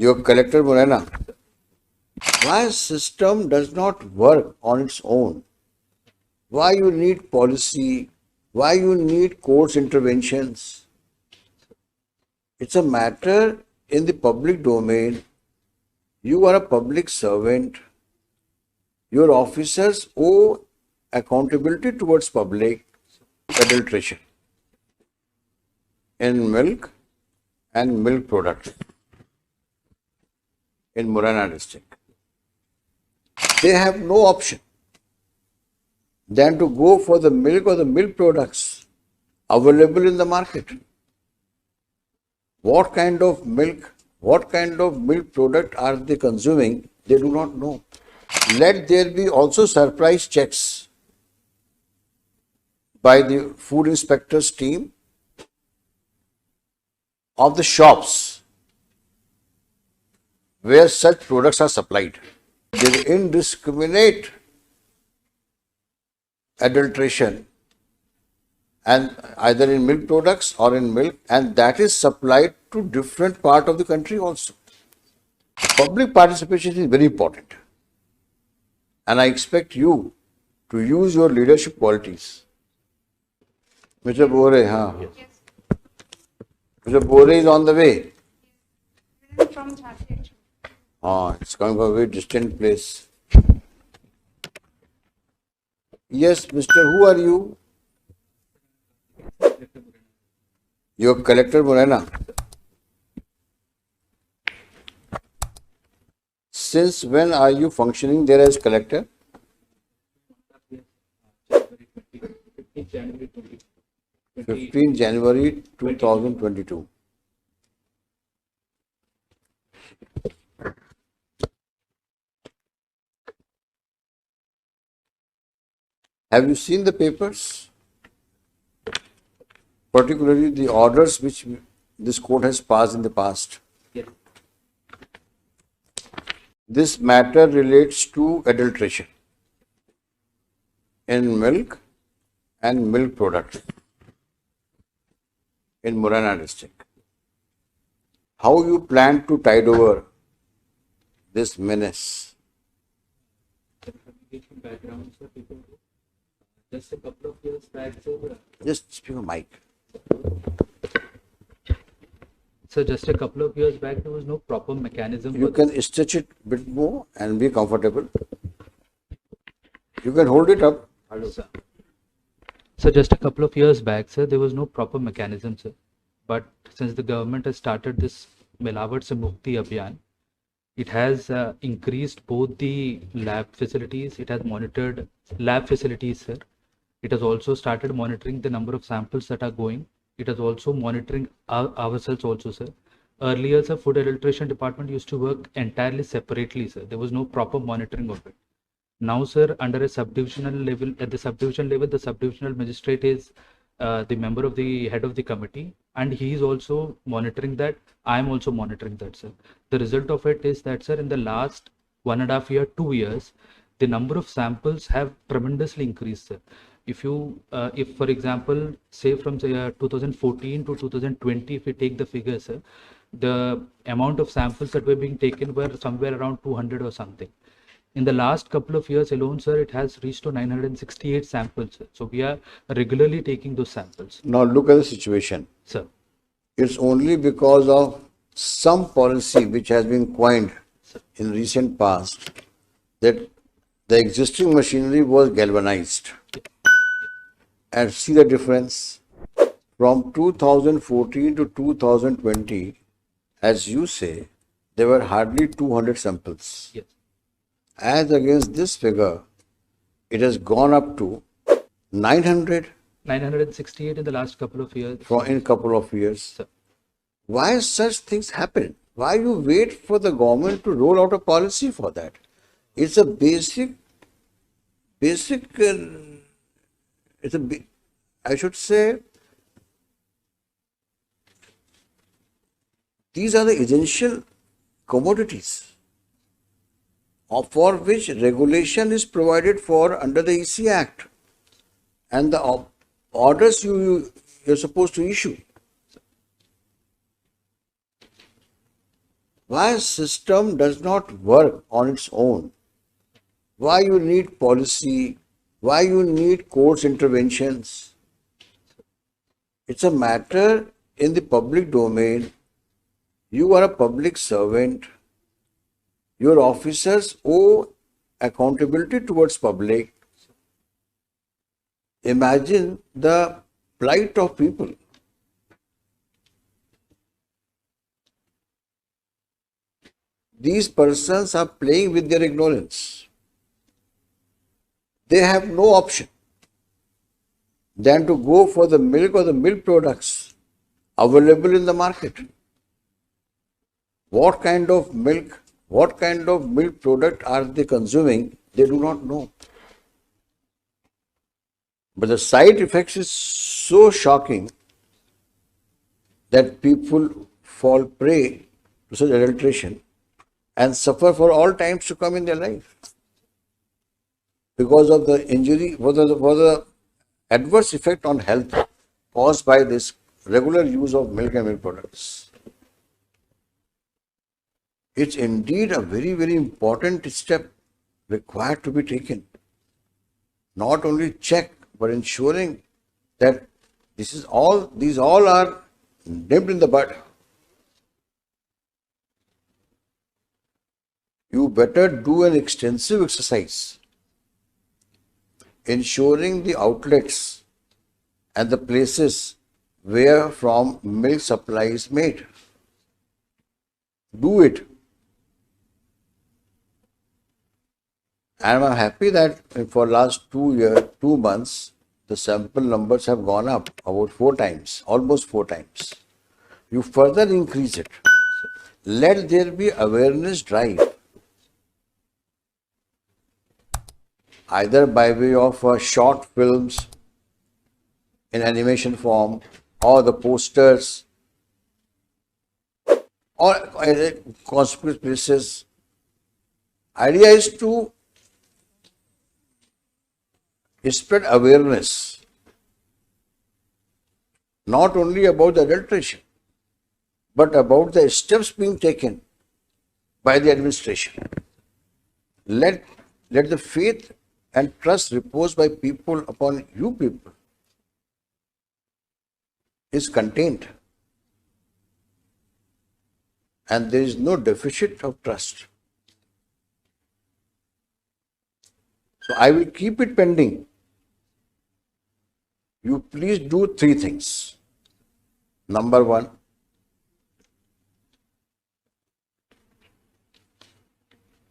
Your collector Morena, why system does not work on its own? Why you need policy? Why you need courts interventions? It's a matter in the public domain. You are a public servant. Your officers owe accountability towards public. Adulteration in milk and milk products in Morena district. They have no option than to go for the milk or the milk products available in the market. What kind of milk product are they consuming? They do not know. Let there be also surprise checks by the food inspectors team of the shops where such products are supplied. There is indiscriminate adulteration and either in milk products or in milk, and that is supplied to different part of the country also. Public participation is very important, and I expect you to use your leadership qualities. Mr. Bore, Mr. Bore is on the way. From Jharkhand. It's coming from a very distant place. Yes, Mr. Who are you? Your collector Morena. Since when are you functioning there as collector? 15 January 2022. Have you seen the papers? Particularly the orders which this court has passed in the past. Yes. This matter relates to adulteration in milk and milk products in Morena district. How you plan to tide over this menace? Background, sir, people just a couple of years back, Just speak a mic. so just a couple of years back, there was no proper mechanism. You can stretch it a bit more and be comfortable. You can hold it up. Hello, sir. So just a couple of years back, sir, there was no proper mechanism, sir. But since the government has started this Milawat Se Mukti Abhiyan, it has increased both the lab facilities. It has monitored lab facilities, sir. It has also started monitoring the number of samples that are going. It is also monitoring ourselves also, sir. Earlier, sir, food adulteration department used to work entirely separately, sir. There was no proper monitoring of it. Now, sir, under a subdivisional level, at the subdivision level, the subdivisional magistrate is the member of the head of the committee, and he is also monitoring that. I am also monitoring that, sir. The result of it is that, sir, in the last 1.5 year, 2 years, the number of samples have tremendously increased, sir. If for example, say from 2014 to 2020, if we take the figures, sir, the amount of samples that were being taken were somewhere around 200 or something. In the last couple of years alone, sir, it has reached to 968 samples, sir. So we are regularly taking those samples. Now look at the situation. Sir. It's only because of some policy which has been coined in recent past that the existing machinery was galvanized. And see the difference from 2014 to 2020, as you say, there were hardly 200 samples. Yes. As against this figure, it has gone up to 900. 968 in the last couple of years. In couple of years. Sir. Why such things happen? Why you wait for the government to roll out a policy for that? It's a I should say, these are the essential commodities for which regulation is provided for under the EC Act and the orders you're supposed to issue. Why a system does not work on its own? Why you need policy? Why you need courts interventions? It's a matter in the public domain. You are a public servant. Your officers owe accountability towards public. Imagine the plight of people. These persons are playing with their ignorance. They have no option than to go for the milk or the milk products available in the market. What kind of milk product are they consuming? They do not know. But the side effects is so shocking that people fall prey to such adulteration and suffer for all times to come in their life because of the injury, for the adverse effect on health caused by this regular use of milk and milk products. It's indeed a very, very important step required to be taken. Not only check, but ensuring that these all are nipped in the bud. You better do an extensive exercise ensuring the outlets and the places where from milk supply is made. Do it. And I'm happy that for last 2 months, the sample numbers have gone up about 4 times, almost 4 times. You further increase it. Let there be awareness drive, either by way of short films in animation form or the posters or conspicuous places. Idea is to spread awareness not only about the adulteration but about the steps being taken by the administration. Let the faith and trust reposed by people upon you people is contained, and there is no deficit of trust. So I will keep it pending. You please do 3 things. Number 1,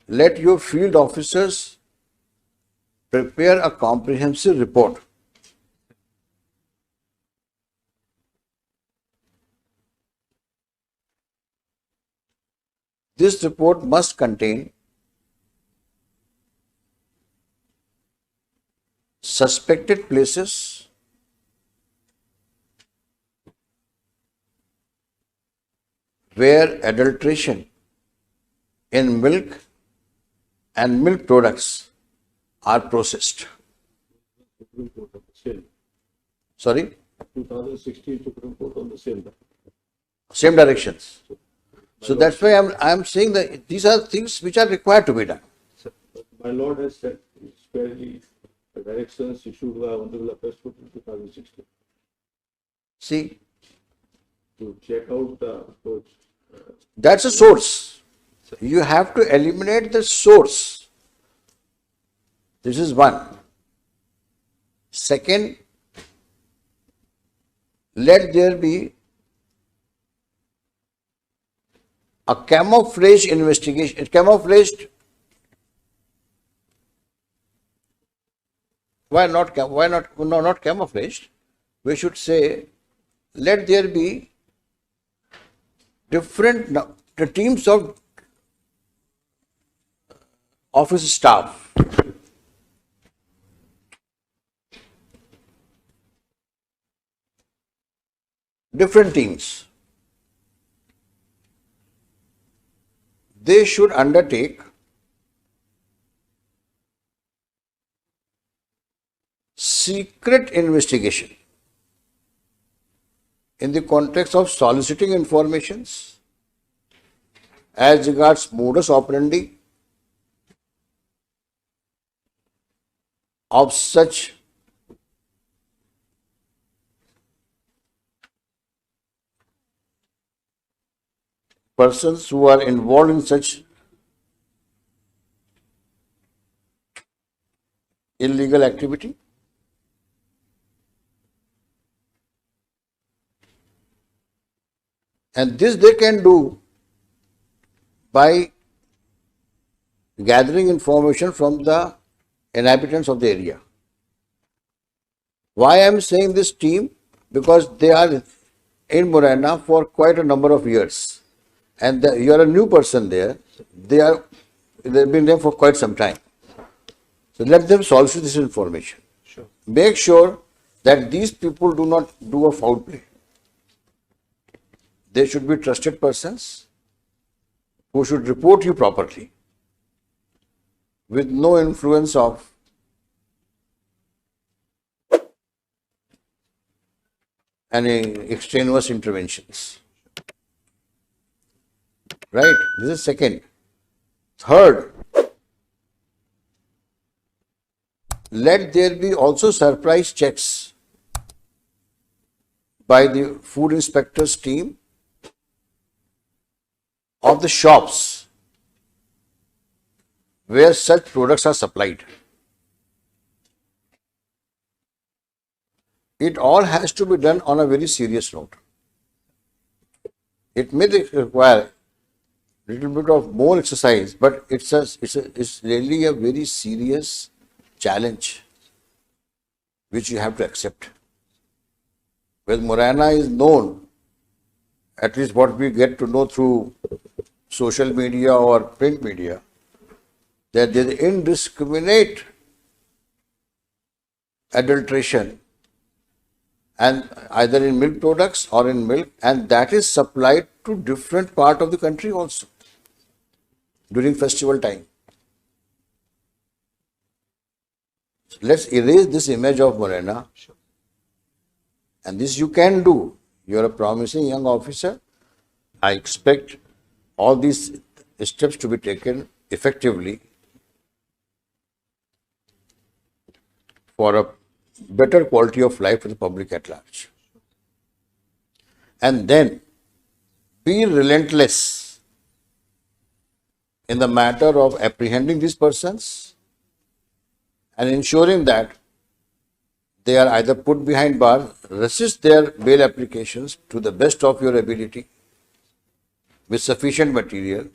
let your field officers prepare a comprehensive report. This report must contain suspected places, where adulteration in milk and milk products are processed. Supreme Court on the same. Sorry? 2016 Supreme Court on the same. Same directions. So that's why I'm saying that these are things which are required to be done. My Lord has said it's fairly the directions issued by Honorable Affairs Court in 2016 See, to check out the approach. that's a source. You have to eliminate the source. This is one. Second, let there be a camouflage investigation. Camouflaged. Why not? No, not camouflaged. We should say, let there be different the teams of office staff. Different teams. They should undertake secret investigation in the context of soliciting informations as regards modus operandi of such persons who are involved in such illegal activity? And this they can do by gathering information from the inhabitants of the area. Why I am saying this team? Because they are in Morena for quite a number of years, and you are a new person there. They've been there for quite some time. So let them solve this information. Sure. Make sure that these people do not do a foul play. They should be trusted persons who should report you properly with no influence of any extraneous interventions. Right? This is second. Third, let there be also surprise checks by the food inspectors team of the shops where such products are supplied. It all has to be done on a very serious note. It may require a little bit of more exercise, but it's really a very serious challenge which you have to accept. Well, Morena is known, at least what we get to know through social media or print media, that there is indiscriminate adulteration and either in milk products or in milk, and that is supplied to different part of the country also during festival time. So let's erase this image of Morena. Sure. And this you can do. You are a promising young officer. I expect all these steps to be taken effectively for a better quality of life for the public at large. And then be relentless in the matter of apprehending these persons and ensuring that they are either put behind bars, resist their bail applications to the best of your ability with sufficient material,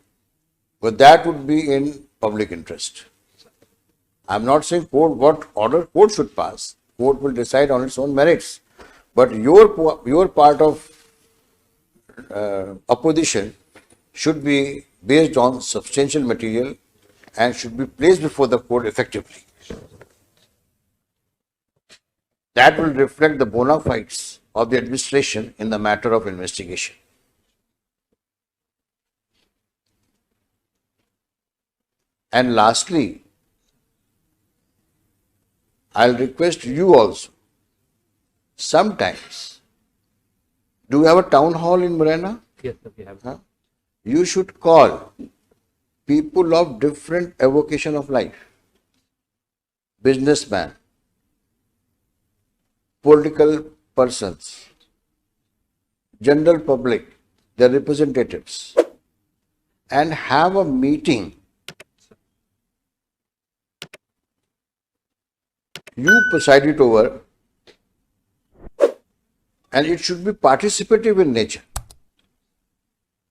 but that would be in public interest. I am not saying what order court should pass. Court will decide on its own merits. But your part of opposition should be based on substantial material and should be placed before the court effectively. That will reflect the bona fides of the administration in the matter of investigation. And lastly, I'll request you also, sometimes, do you have a town hall in Morena? Yes, sir, we have. Huh? You should call people of different evocation of life, businessmen, political persons, general public, their representatives, and have a meeting. You preside it over, and it should be participative in nature.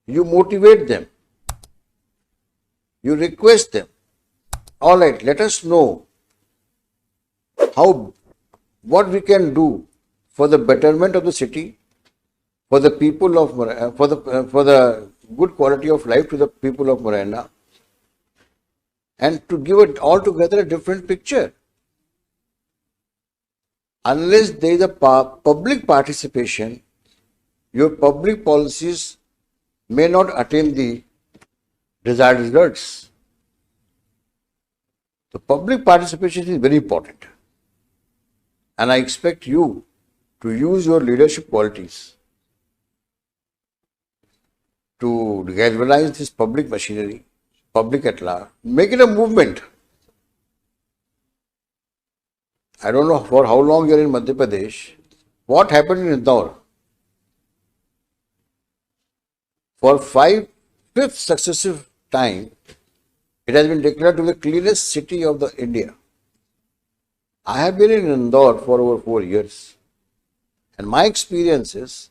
You motivate them. You request them. All right, let us know what we can do for the betterment of the city, for the people of for the good quality of life to the people of Morena, and to give it altogether a different picture. Unless there is a public participation, your public policies may not attain the desired results. The public participation is very important. And I expect you to use your leadership qualities to galvanize this public machinery, public at large, make it a movement. I don't know for how long you're in Madhya Pradesh. What happened in Indore? For fifth successive time, it has been declared to be the cleanest city of the India. I have been in Indore for over 4 years, and my experience is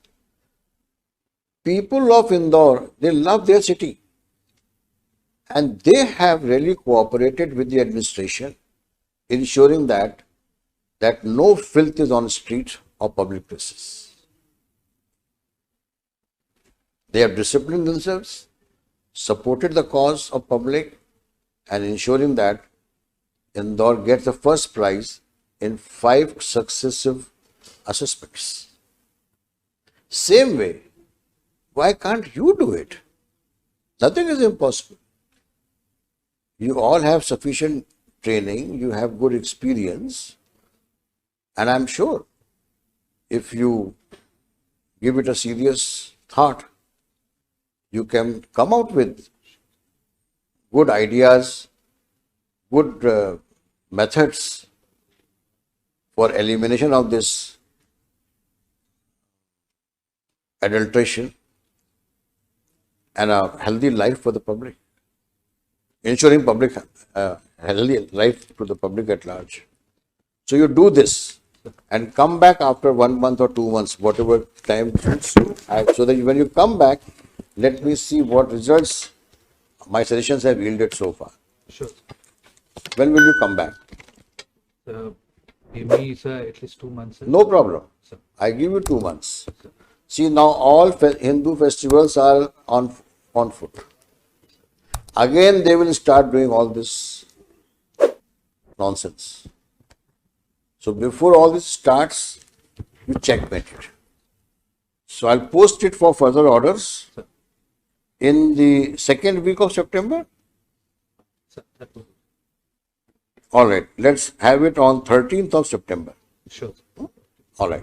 people of Indore, they love their city, and they have really cooperated with the administration, ensuring that no filth is on the street or public places. They have disciplined themselves, supported the cause of public, and ensuring that Indore gets the first prize in 5 successive assessments. Same way, why can't you do it? Nothing is impossible. You all have sufficient training, you have good experience, and I'm sure if you give it a serious thought, you can come out with good ideas, good methods for elimination of this adulteration and a healthy life for the public, ensuring public healthy life to the public at large. So you do this and come back after 1 month or 2 months, whatever time suits you, so that when you come back, let me see what results my suggestions have yielded so far. Sure. When will you come back? Give me, sir, at least 2 months, sir. No problem. Sir. I give you 2 months. See, now all Hindu festivals are on foot. Again, they will start doing all this nonsense. So before all this starts, you checkmate it. So I'll post it for further orders in the second week of September. Sir, that will. All right, let's have it on 13th of September. Sure. All right.